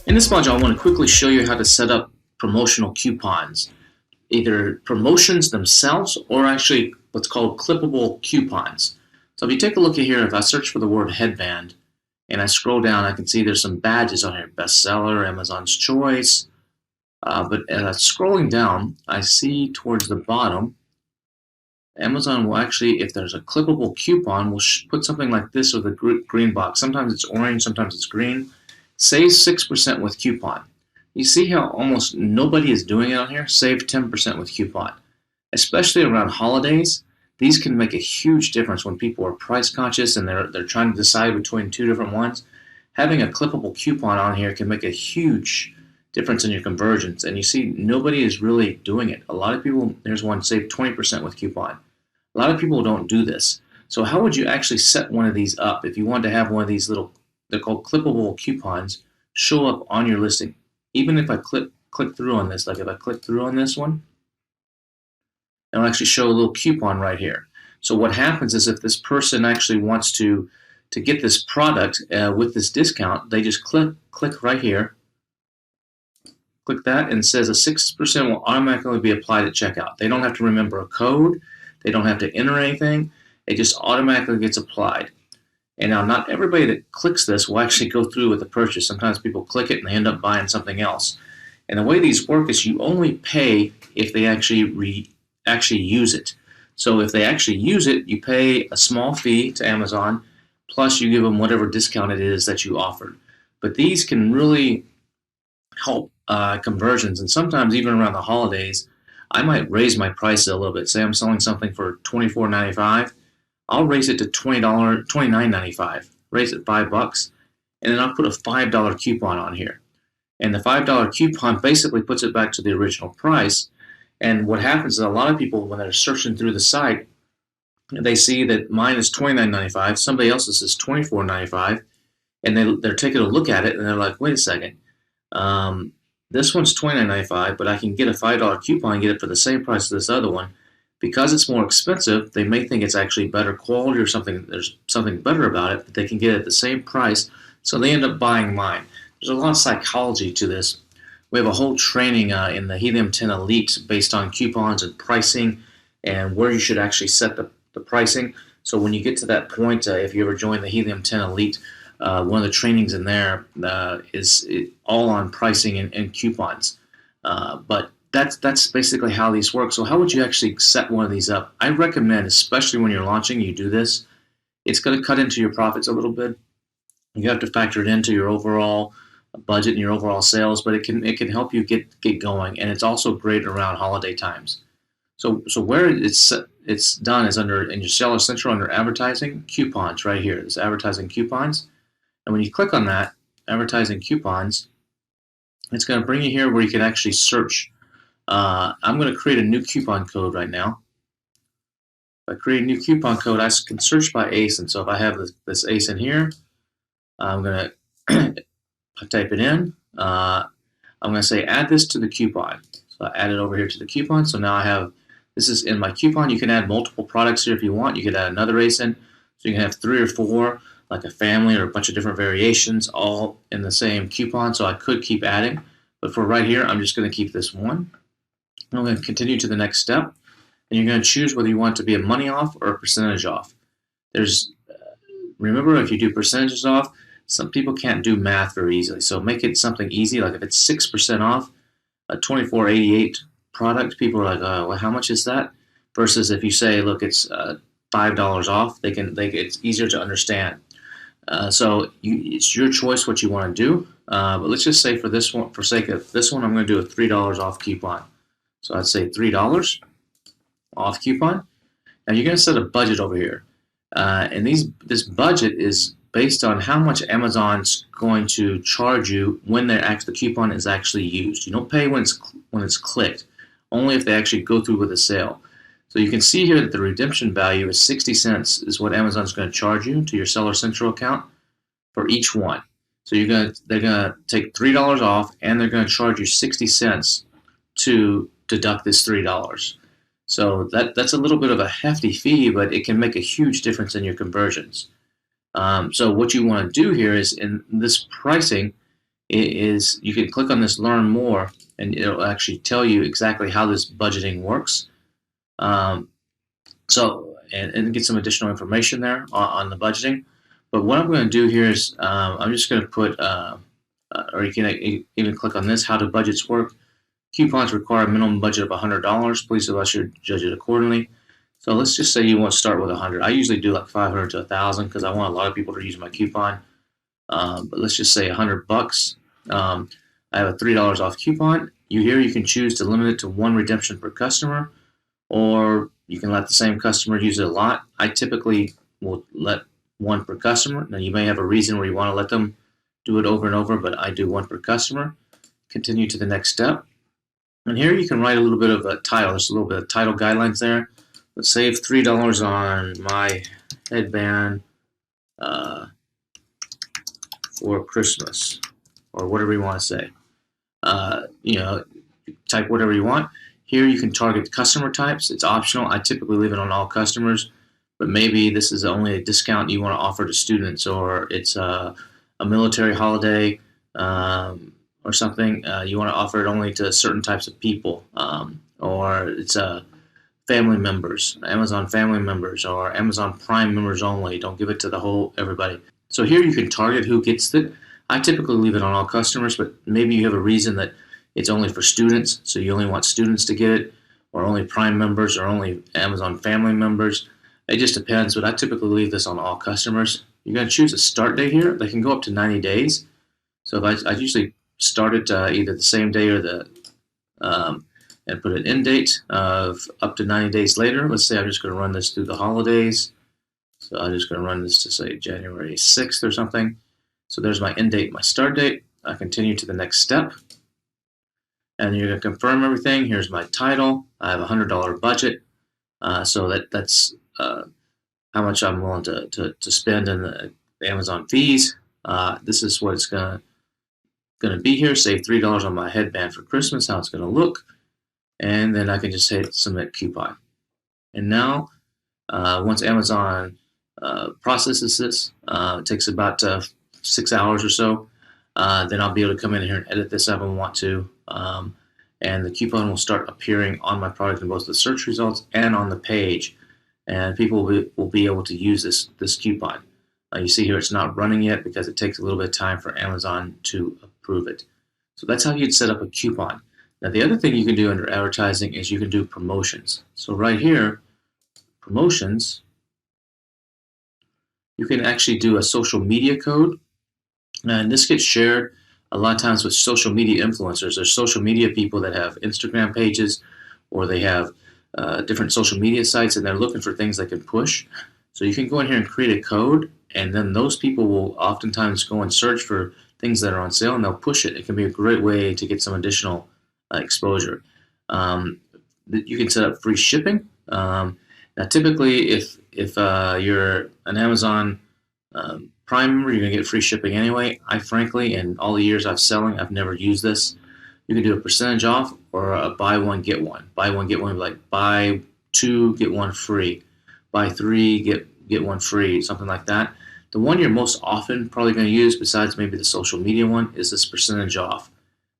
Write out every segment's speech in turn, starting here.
In this module, I want to quickly show you how to set up promotional coupons, either promotions themselves or actually what's called clippable coupons. So if you take a look at here, if I search for the word headband and I scroll down, I can see there's some badges on here, bestseller, Amazon's Choice. But as scrolling down, I see towards the bottom, Amazon will actually, if there's a clippable coupon, will put something like this with a green box. Sometimes it's orange, sometimes it's green. Save 6% with coupon. You see how almost nobody is doing it on here? Save 10% with coupon. Especially around holidays, these can make a huge difference when people are price conscious and they're trying to decide between two different ones. Having a clippable coupon on here can make a huge difference in your conversions. And you see, nobody is really doing it. A lot of people, there's one, save 20% with coupon. A lot of people don't do this. So how would you actually set one of these up if you want to have one of these little, they're called clippable coupons, show up on your listing? Even if I click through on this, like if I click through on this one, it'll actually show a little coupon right here. So what happens is if this person actually wants to get this product with this discount, they just click right here, click that, and it says a 6% will automatically be applied at checkout. They don't have to remember a code. They don't have to enter anything. It just automatically gets applied. And now not everybody that clicks this will actually go through with the purchase. Sometimes people click it and they end up buying something else. And the way these work is you only pay if they actually use it. So if they actually use it, you pay a small fee to Amazon, plus you give them whatever discount it is that you offered. But these can really help conversions, and sometimes even around the holidays, I might raise my price a little bit. Say I'm selling something for $24.95, I'll raise it to $29.95. Raise it $5, and then I'll put a $5 coupon on here. And the $5 coupon basically puts it back to the original price. And what happens is a lot of people, when they're searching through the site, they see that mine is $29.95, somebody else's is $24.95, and they're taking a look at it and they're like, wait a second, this one's $29.95, but I can get a $5 coupon and get it for the same price as this other one. Because it's more expensive, they may think it's actually better quality or something. There's something better about it, but they can get it at the same price, so they end up buying mine. There's a lot of psychology to this. We have a whole training in the Helium 10 Elite based on coupons and pricing and where you should actually set the pricing. So when you get to that point, if you ever join the Helium 10 Elite, one of the trainings in there is all on pricing and coupons. But that's basically how these work. So how would you actually set one of these up? I recommend, especially when you're launching, you do this. It's going to cut into your profits a little bit. You have to factor it into your overall budget and your overall sales, but it can help you get going, and it's also great around holiday times. So where it's done is in your Seller Central under advertising coupons right here. This advertising coupons, and when you click on that advertising coupons, it's going to bring you here where you can actually search. I'm going to create a new coupon code right now. If I create a new coupon code, I can search by ASIN. So if I have this ASIN here, I'm going to type it in. I'm going to say add this to the coupon. So I add it over here to the coupon. So now I have, this is in my coupon. You can add multiple products here if you want. You could add another ASIN. So you can have 3 or 4, like a family or a bunch of different variations, all in the same coupon. So I could keep adding. But for right here, I'm just going to keep this one. I'm going to continue to the next step. And you're going to choose whether you want it to be a money off or a percentage off. Remember, if you do percentages off, some people can't do math very easily, so make it something easy. Like if it's 6% off a $24.88 product, people are like, oh, well, how much is that? Versus if you say, look, it's $5 off, it's easier to understand. So it's your choice what you want to do. But let's just say for this one, for sake of this one, I'm going to do a $3 off coupon. So I'd say $3 off coupon. Now you're going to set a budget over here, and this budget is based on how much Amazon's going to charge you when the coupon is actually used. You don't pay when it's clicked, only if they actually go through with a sale. So you can see here that the redemption value is 60 cents is what Amazon's going to charge you to your Seller Central account for each one. So they're going to take $3 off, and they're going to charge you 60 cents to deduct this $3. So that's a little bit of a hefty fee, but it can make a huge difference in your conversions. So what you want to do here is in this pricing is you can click on this Learn More, and it'll actually tell you exactly how this budgeting works. Um, and get some additional information there on the budgeting. But what I'm going to do here is I'm just going to put, or you can even click on this, how do budgets work. Coupons require a minimum budget of $100. Please adjust your budget accordingly. So let's just say you want to start with 100. I usually do like 500 to 1,000 because I want a lot of people to use my coupon. But let's just say $100. I have a $3 off coupon. You can choose to limit it to one redemption per customer, or you can let the same customer use it a lot. I typically will let one per customer. Now you may have a reason where you want to let them do it over and over, but I do one per customer. Continue to the next step. And here you can write a little bit of a title. There's a little bit of title guidelines there. Let's save $3 on my headband for Christmas, or whatever you want to say. Type whatever you want. Here you can target customer types. It's optional. I typically leave it on all customers, but maybe this is only a discount you want to offer to students, or it's a military holiday or something. You want to offer it only to certain types of people, or it's family members, Amazon family members, or Amazon Prime members only. Don't give it to the whole everybody. So here you can target who gets it. I typically leave it on all customers, but maybe you have a reason that it's only for students, so you only want students to get it, or only Prime members, or only Amazon family members. It just depends, but I typically leave this on all customers. You're going to choose a start date here. They can go up to 90 days. So if I usually start it either the same day or and put an end date of up to 90 days later. Let's say I'm just going to run this through the holidays. So I'm just going to run this to say January 6th or something. So there's my end date, my start date. I continue to the next step. And you're going to confirm everything. Here's my title. I have a $100 budget. So that's how much I'm willing to spend in the Amazon fees. This is what it's going to be here. Save $3 on my headband for Christmas, how it's going to look. And then I can just hit submit coupon. And now, once Amazon processes this, it takes about 6 hours or so. Then I'll be able to come in here and edit this if I want to. And the coupon will start appearing on my product in both the search results and on the page. And people will be able to use this coupon. You see here it's not running yet because it takes a little bit of time for Amazon to approve it. So that's how you'd set up a coupon. Now the other thing you can do under advertising is you can do promotions. So right here, promotions, you can actually do a social media code. And this gets shared a lot of times with social media influencers. There's social media people that have Instagram pages, or they have different social media sites, and they're looking for things they can push. So you can go in here and create a code, and then those people will oftentimes go and search for things that are on sale, and they'll push it. It can be a great way to get some additional exposure. You can set up free shipping. Now, typically, if you're an Amazon Prime member, you're going to get free shipping anyway. I frankly, in all the years I've selling, I've never used this. You can do a percentage off or a buy one, get one. Buy one, get one, like buy two, get one free. Buy three, get one free, something like that. The one you're most often probably going to use, besides maybe the social media one, is this percentage off.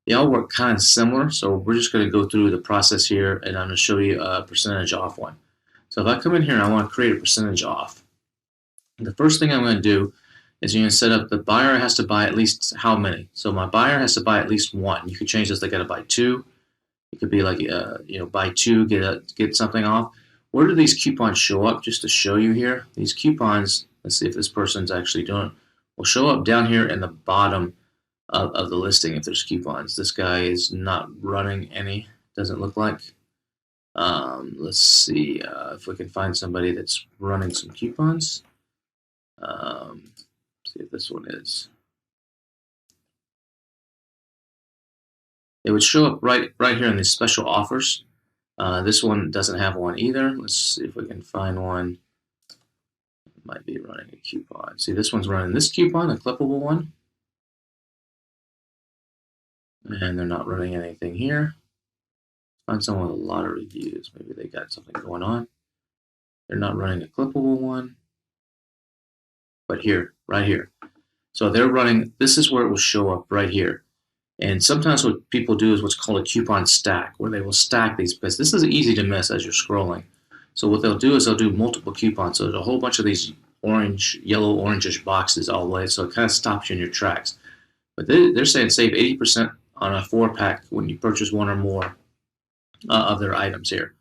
They all work kind of similar, so we're just going to go through the process here, and I'm going to show you a percentage off one. So if I come in here and I want to create a percentage off, the first thing I'm going to do is you're going to set up the buyer has to buy at least how many. So my buyer has to buy at least one. You could change this, they got to buy two. It could be like, buy two, get something off. Where do these coupons show up? Just to show you here, these coupons, let's see if this person's actually doing it, will show up down here in the bottom of the listing if there's coupons. This guy is not running any, doesn't look like. Let's see if we can find somebody that's running some coupons. See if this one is. It would show up right here in these special offers. This one doesn't have one either. Let's see if we can find one. It might be running a coupon. See, this one's running this coupon, a clippable one. And they're not running anything here. Find someone with a lot of reviews. Maybe they got something going on. They're not running a clippable one. But here, right here. So they're running, this is where it will show up right here. And sometimes what people do is what's called a coupon stack, where they will stack these, because this is easy to miss as you're scrolling. So what they'll do is they'll do multiple coupons. So there's a whole bunch of these orange, yellow, orangish boxes all the way, so it kind of stops you in your tracks. But they're saying save 80% on a 4-pack when you purchase one or more of their items here.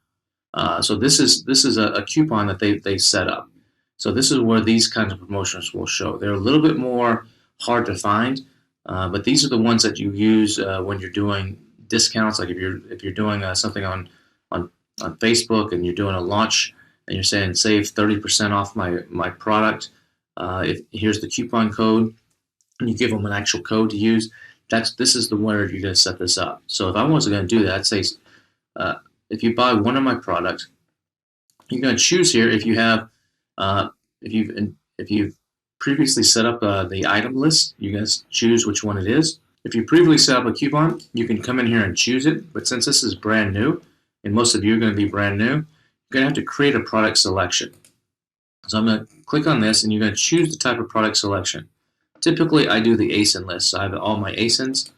So this is a coupon that they set up. So this is where these kinds of promotions will show. They're a little bit more hard to find, but these are the ones that you use when you're doing discounts. Like if you're doing something on Facebook and you're doing a launch and you're saying save 30% off my product. Here's the coupon code, and you give them an actual code to use. This is the where you're going to set this up. So if I wasn't going to do that, I'd say if you buy one of my products, you're going to choose here if you have if you've previously set up the item list. You guys choose which one it is. If you previously set up a coupon, you can come in here and choose it. But since this is brand new, and most of you are going to be brand new, you're going to have to create a product selection. So I'm going to click on this, and you're going to choose the type of product selection. Typically, I do the ASIN list, so I have all my ASINs.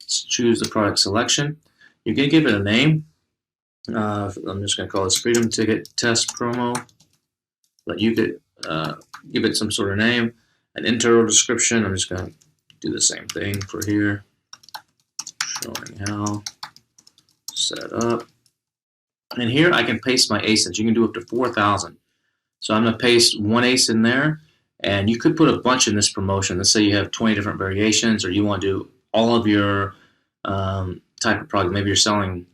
Choose the product selection. You're going to give it a name. I'm just going to call this Freedom Ticket Test Promo. Let you give it some sort of name, an internal description. I'm just going to do the same thing for here, showing how set up. And here I can paste my ASINs. You can do up to 4,000. So I'm going to paste one ASIN there, and you could put a bunch in this promotion. Let's say you have 20 different variations, or you want to do all of your type of product. Maybe you're selling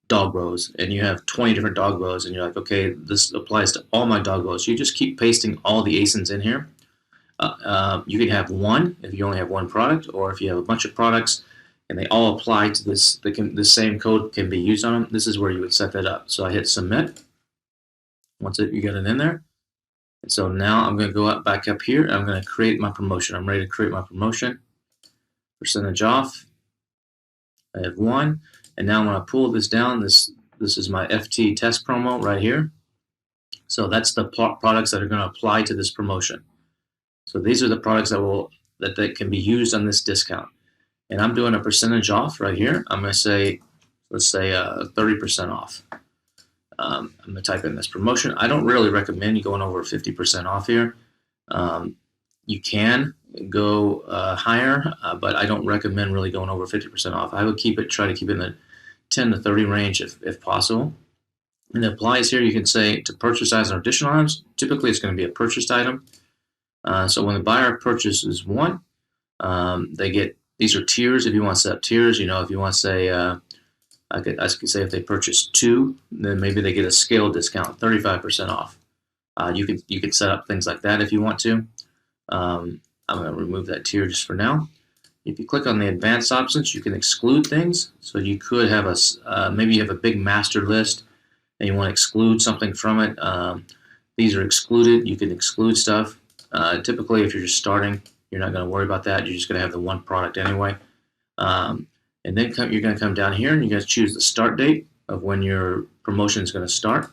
dog bows, and you have 20 different dog bows, and you're like, okay, this applies to all my dog bows. You just keep pasting all the ASINs in here. You can have one if you only have one product, or if you have a bunch of products and they all apply to this, the same code can be used on them. This is where you would set that up. So I hit submit. Once you get it in there. And so now I'm going to go back up here, and I'm going to create my promotion. I'm ready to create my promotion. Percentage off. I have one. And now I'm going to pull this down. This is my FT test promo right here. So that's the products that are going to apply to this promotion. So these are the products that can be used on this discount. And I'm doing a percentage off right here. I'm going to say, let's say 30% off. I'm going to type in this promotion. I don't really recommend you going over 50% off here. You can go higher, but I don't recommend really going over 50% off. I would try to keep it in the 10 to 30 range if possible. And it applies here. You can say to purchase items or additional items. Typically, it's going to be a purchased item. So when the buyer purchases one, they get, these are tiers. If you want to set up tiers, if you want to say, I could say if they purchase two, then maybe they get a scale discount, 35% off. You could set up things like that if you want to. I'm going to remove that tier just for now. If you click on the advanced options, you can exclude things. So you could have maybe you have a big master list and you want to exclude something from it. These are excluded. You can exclude stuff. Typically, if you're just starting, you're not going to worry about that. You're just going to have the one product anyway. And then you're going to come down here and you're going to choose the start date of when your promotion is going to start.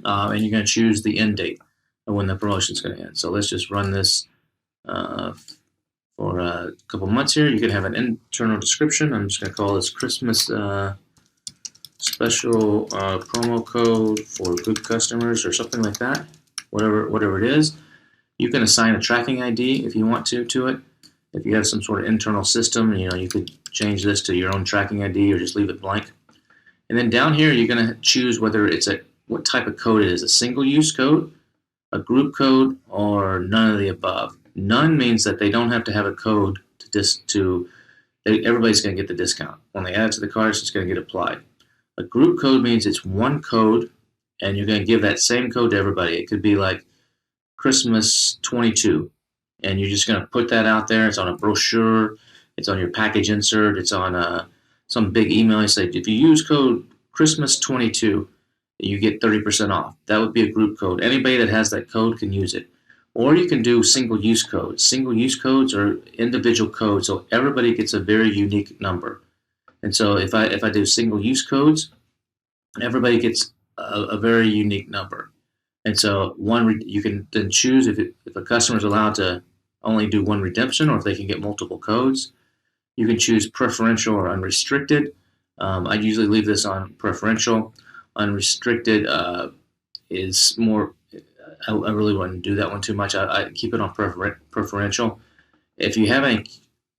And you're going to choose the end date of when the promotion is going to end. So let's just run this for a couple months here. You can have an internal description. I'm just going to call this Christmas special promo code for good customers or something like that. Whatever it is. You can assign a tracking ID if you want to it. If you have some sort of internal system, you could change this to your own tracking ID or just leave it blank. And then down here, you're going to choose whether it's what type of code it is, a single-use code, a group code, or none of the above. None means that they don't have to have a code everybody's going to get the discount. When they add it to the cart, it's just going to get applied. A group code means it's one code, and you're going to give that same code to everybody. It could be like Christmas 22, and you're just going to put that out there. It's on a brochure. It's on your package insert. It's on some big email. You say, if you use code Christmas 22, you get 30% off. That would be a group code. Anybody that has that code can use it. Or you can do single-use codes. Single-use codes are individual codes, so everybody gets a very unique number. And so if I do single-use codes, everybody gets a very unique number. And so you can then choose if a customer is allowed to only do one redemption or if they can get multiple codes. You can choose preferential or unrestricted. I usually leave this on preferential. Unrestricted is more, I really wouldn't do that one too much. I keep it on preferential. If you have any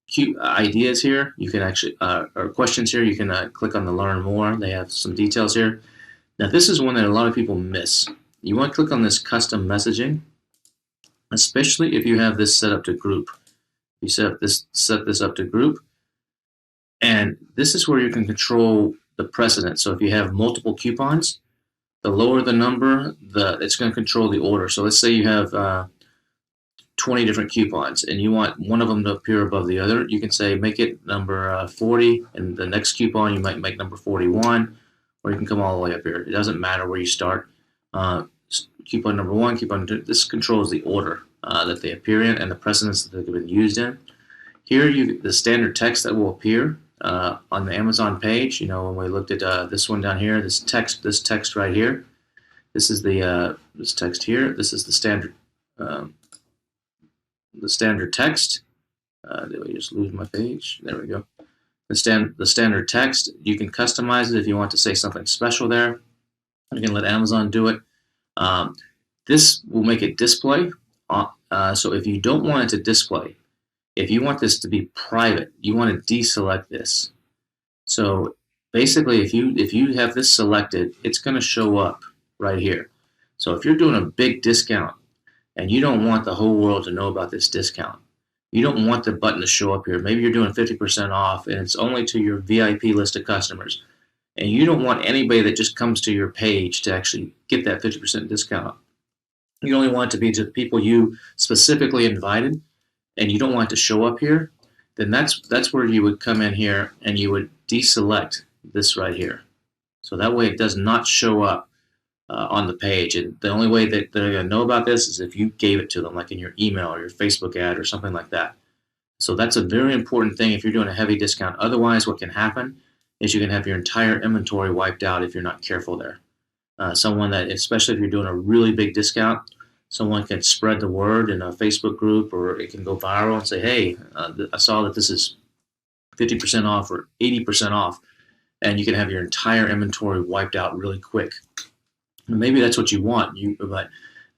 cute ideas here, you can actually, or questions here, you can click on the learn more. They have some details here. Now this is one that a lot of people miss. You want to click on this custom messaging, especially if you have this set up to group. You set this up to group, and this is where you can control the precedence. So if you have multiple coupons, the lower the number, it's going to control the order. So let's say you have 20 different coupons and you want one of them to appear above the other. You can say make it number 40, and the next coupon you might make number 41, or you can come all the way up here. It doesn't matter where you start. Coupon number 1, coupon 2, this controls the order that they appear in and the precedence that they've been used in. Here, the standard text that will appear on the Amazon page. You know, when we looked at this one down here, this text right here. This is this text here. This is the standard text. Did we just lose my page? There we go. The standard text. You can customize it if you want to say something special there. You can let Amazon do it. This will make it display. So if you don't want it to display, if you want this to be private, you want to deselect this. So basically, if you have this selected, it's going to show up right here. So if you're doing a big discount and you don't want the whole world to know about this discount, you don't want the button to show up here. Maybe you're doing 50% off and it's only to your VIP list of customers, and you don't want anybody that just comes to your page to actually get that 50% discount. You only want it to be to people you specifically invited, and you don't want it to show up here. Then that's where you would come in here and you would deselect this right here. So that way it does not show up on the page. And the only way that they're going to know about this is if you gave it to them, like in your email or your Facebook ad or something like that. So that's a very important thing if you're doing a heavy discount. Otherwise, what can happen is you can have your entire inventory wiped out if you're not careful there. Someone that, especially if you're doing a really big discount, someone can spread the word in a Facebook group, or it can go viral and say, hey, I saw that this is 50% off or 80% off, and you can have your entire inventory wiped out really quick. And maybe that's what you want, but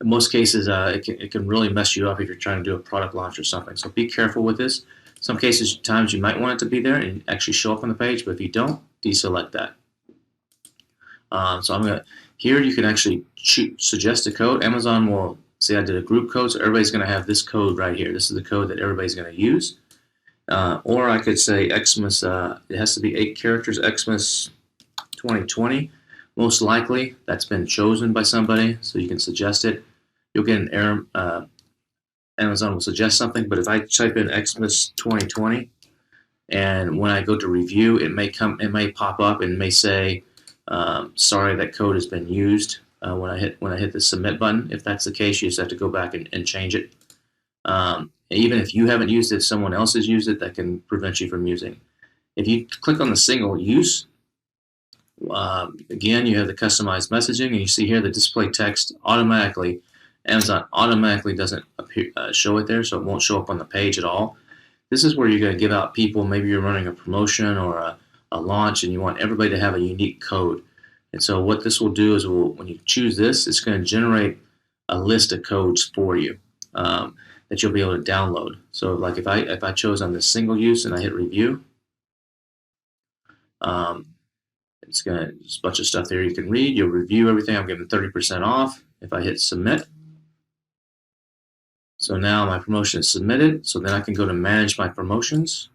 in most cases, it can really mess you up if you're trying to do a product launch or something. So be careful with this. Some times you might want it to be there and actually show up on the page, but if you don't, deselect that. So I'm going to, here you can actually suggest a code. Amazon will say I did a group code, so everybody's going to have this code right here. This is the code that everybody's going to use. Or I could say Xmas, it has to be 8 characters, Xmas 2020. Most likely that's been chosen by somebody, so you can suggest it. You'll get an error. Amazon will suggest something, but if I type in Xmas 2020, and when I go to review, it may pop up and may say, sorry, that code has been used when I hit the submit button. If that's the case, you just have to go back and change it. Even if you haven't used it, someone else has used it, that can prevent you from using. If you click on the single use, again, you have the customized messaging, and you see here the display text automatically. Amazon automatically doesn't show it there, so it won't show up on the page at all. This is where you're going to give out people, maybe you're running a promotion or a launch, and you want everybody to have a unique code. And so what this will do is when you choose this, it's going to generate a list of codes for you that you'll be able to download. So like if I chose on this single use and I hit review, it's going to, there's a bunch of stuff there you can read. You'll review everything. I'm giving 30% off. If I hit submit, so now my promotion is submitted. So then I can go to manage my promotions.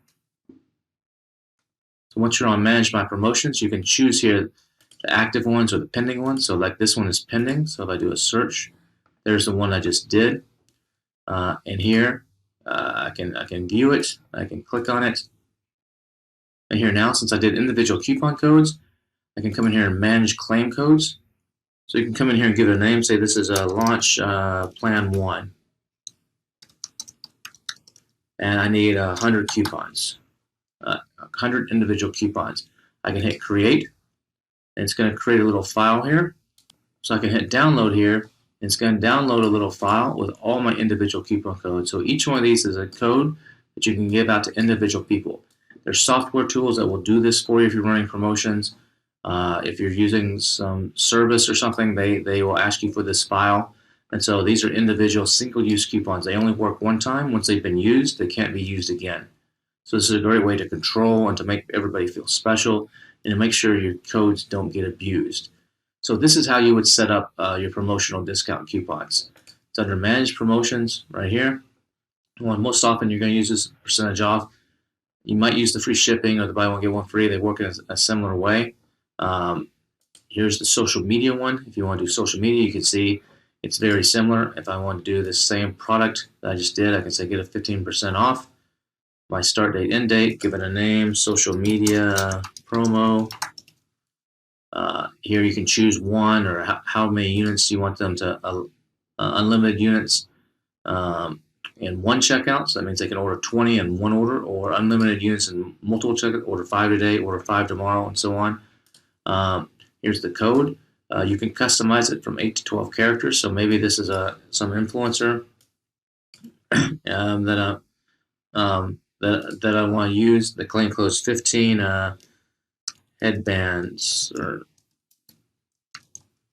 So once you're on manage my promotions, you can choose here the active ones or the pending ones. So like this one is pending. So if I do a search, there's the one I just did. And here I can view it. I can click on it. And here now, since I did individual coupon codes, I can come in here and manage claim codes. So you can come in here and give it a name. Say this is a launch plan 1. And I need 100 coupons, 100 individual coupons. I can hit create, and it's going to create a little file here. So I can hit download here, It's going to download a little file with all my individual coupon codes. So each one of these is a code that you can give out to individual people. There's software tools that will do this for you if you're running promotions. If you're using some service or something, they will ask you for this file. And so these are individual single-use coupons. They only work one time. Once they've been used, they can't be used again. So this is a great way to control and to make everybody feel special and to make sure your codes don't get abused. So this is how you would set up your promotional discount coupons. It's under Manage Promotions right here. Well, most often you're going to use this percentage off. You might use the free shipping or the buy one get one free. They work in a similar way. Here's the social media one. If you want to do social media, you can see it's very similar. If I want to do the same product that I just did, I can say get a 15% off. My start date, end date, give it a name, social media promo. Here you can choose one or how many units you want them to, unlimited units in one checkout. So that means they can order 20 in one order, or unlimited units in multiple checkouts, order 5 today, order 5 tomorrow, and so on. Here's the code. You can customize it from 8 to 12 characters. So maybe this is some influencer that I want to use. The claim code is 15 headbands or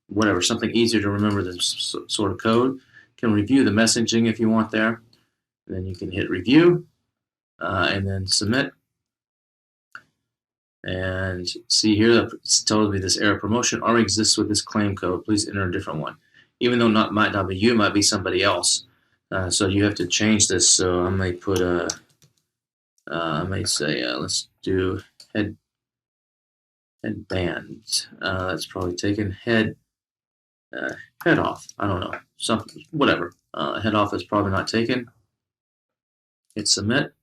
whatever, something easier to remember this sort of code. You can review the messaging if you want there. And then you can hit review and then submit. And see here, it tells me this error promotion already exists with this claim code. Please enter a different one. Even though might not be you, it might be somebody else. So you have to change this. So I might put I might say let's do headband. That's probably taken head off. I don't know, something, whatever. Head off is probably not taken. Hit submit,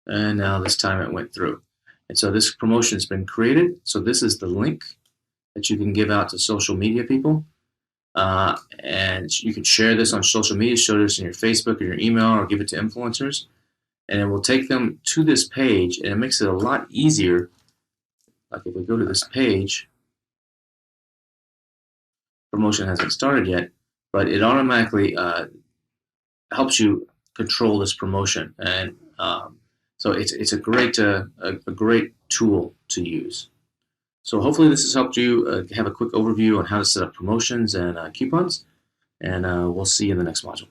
and now this time it went through. And so this promotion has been created. So this is the link that you can give out to social media people. And you can share this on social media, show this in your Facebook or your email, or give it to influencers. And it will take them to this page, and it makes it a lot easier. Like if we go to this page, promotion hasn't started yet, but it automatically helps you control this promotion. And so it's a great tool to use. So hopefully this has helped you have a quick overview on how to set up promotions and coupons, and we'll see you in the next module.